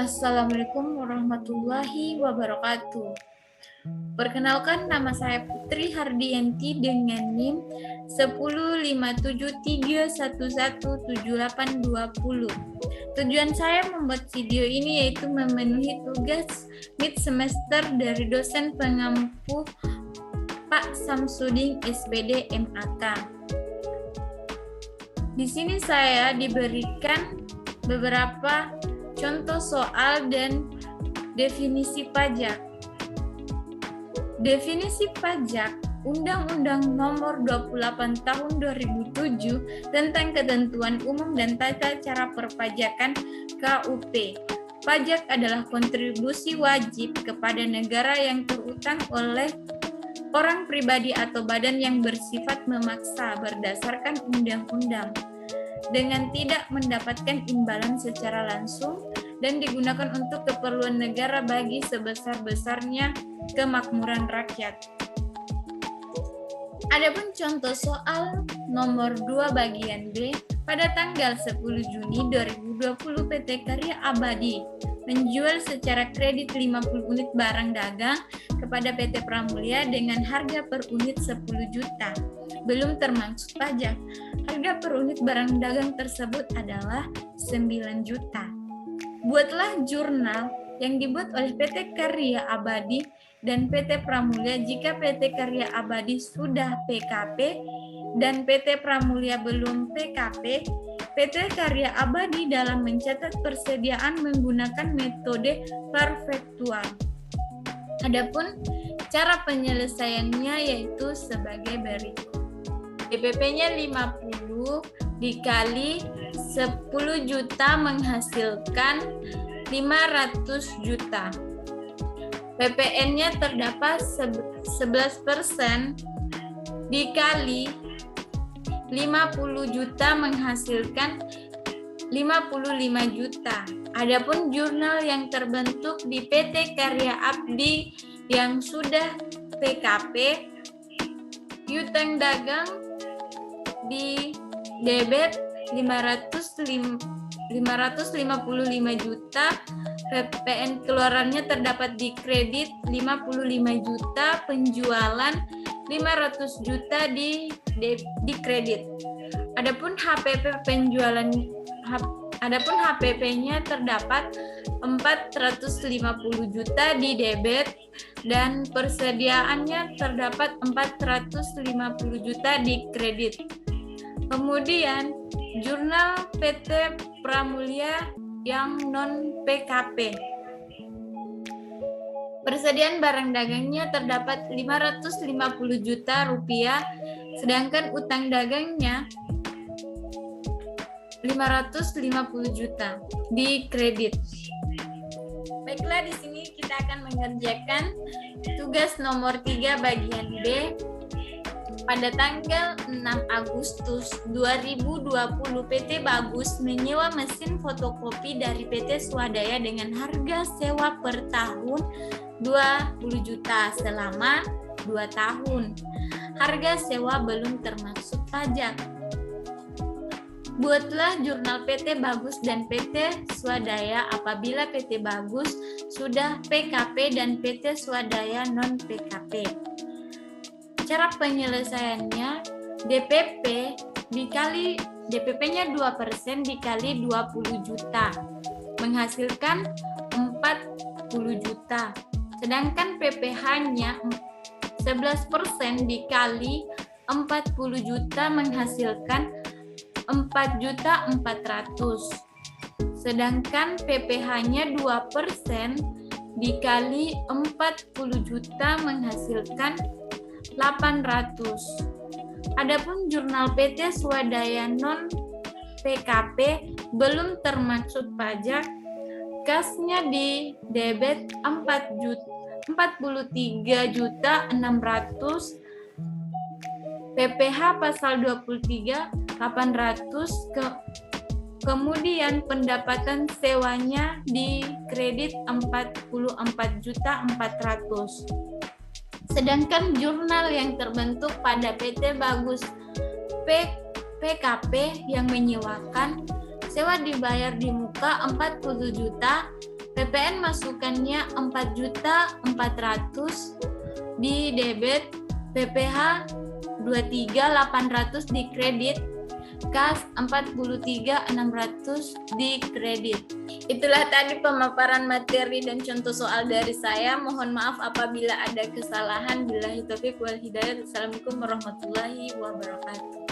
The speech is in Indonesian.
Assalamualaikum warahmatullahi wabarakatuh. Perkenalkan, nama saya Putri Hardianti dengan NIM 10573117820. Tujuan saya membuat video ini yaitu memenuhi tugas mid semester dari dosen pengampu Pak Samsudin SPD MAK. Di sini saya diberikan beberapa contoh soal dan definisi pajak. Definisi pajak Undang-Undang Nomor 28 Tahun 2007 tentang Ketentuan Umum dan Tata Cara Perpajakan KUP. Pajak adalah kontribusi wajib kepada negara yang terutang oleh orang pribadi atau badan yang bersifat memaksa berdasarkan undang-undang dengan tidak mendapatkan imbalan secara langsung dan digunakan untuk keperluan negara bagi sebesar-besarnya kemakmuran rakyat. Adapun contoh soal nomor 2 bagian B, pada tanggal 10 Juni 2020 PT Karya Abadi menjual secara kredit 50 unit barang dagang kepada PT Pramulia dengan harga per unit 10 juta. Belum termasuk pajak. Harga per unit barang dagang tersebut adalah 9 juta. Buatlah jurnal yang dibuat oleh PT Karya Abadi dan PT Pramulia jika PT Karya Abadi sudah PKP dan PT Pramulia belum PKP. PT Karya Abadi dalam mencatat persediaan menggunakan metode perfektual. Adapun cara penyelesaiannya yaitu sebagai berikut. DPP-nya 50 dikali 10 juta menghasilkan 500 juta. PPN-nya terdapat 11% dikali 50 juta menghasilkan 55 juta. Adapun jurnal yang terbentuk di PT Karya Abadi yang sudah PKP, piutang dagang di debit 555 juta, PPN keluarannya terdapat di kredit 55 juta, penjualan 500 juta di kredit. Adapun HPP-nya terdapat 450 juta di debit dan persediaannya terdapat 450 juta di kredit. Kemudian jurnal PT Pramulia yang non PKP. Persediaan barang dagangnya terdapat 550 juta rupiah, sedangkan utang dagangnya 550 juta di kredit. Baiklah, di sini kita akan mengerjakan tugas nomor 3 bagian B. Pada tanggal 6 Agustus 2020, PT Bagus menyewa mesin fotokopi dari PT Swadaya dengan harga sewa per tahun 20 juta selama 2 tahun. Harga sewa belum termasuk pajak. Buatlah jurnal PT Bagus dan PT Swadaya apabila PT Bagus sudah PKP dan PT Swadaya non PKP. Cara penyelesaiannya, DPP-nya 2% dikali 20 juta menghasilkan 40 juta. Sedangkan PPh-nya 11% dikali 40 juta menghasilkan 4.400.000. Sedangkan PPh-nya 2% dikali 40 juta menghasilkan 800. Adapun jurnal PT Swadaya non PKP belum termaksud pajak, kasnya di debit 43.600.000, PPh pasal 23 800, kemudian pendapatan sewanya di kredit 44.400.000. Sedangkan jurnal yang terbentuk pada PT Bagus PKP yang menyewakan sewa dibayar di muka 40 juta, PPN masukannya 4.400.000 di debit, PPh 23.800 di kredit, kas 43.600 di kredit. Itulah tadi pemaparan materi dan contoh soal dari saya. Mohon maaf apabila ada kesalahan. Billahi taufiq wal hidayah. Assalamualaikum warahmatullahi wabarakatuh.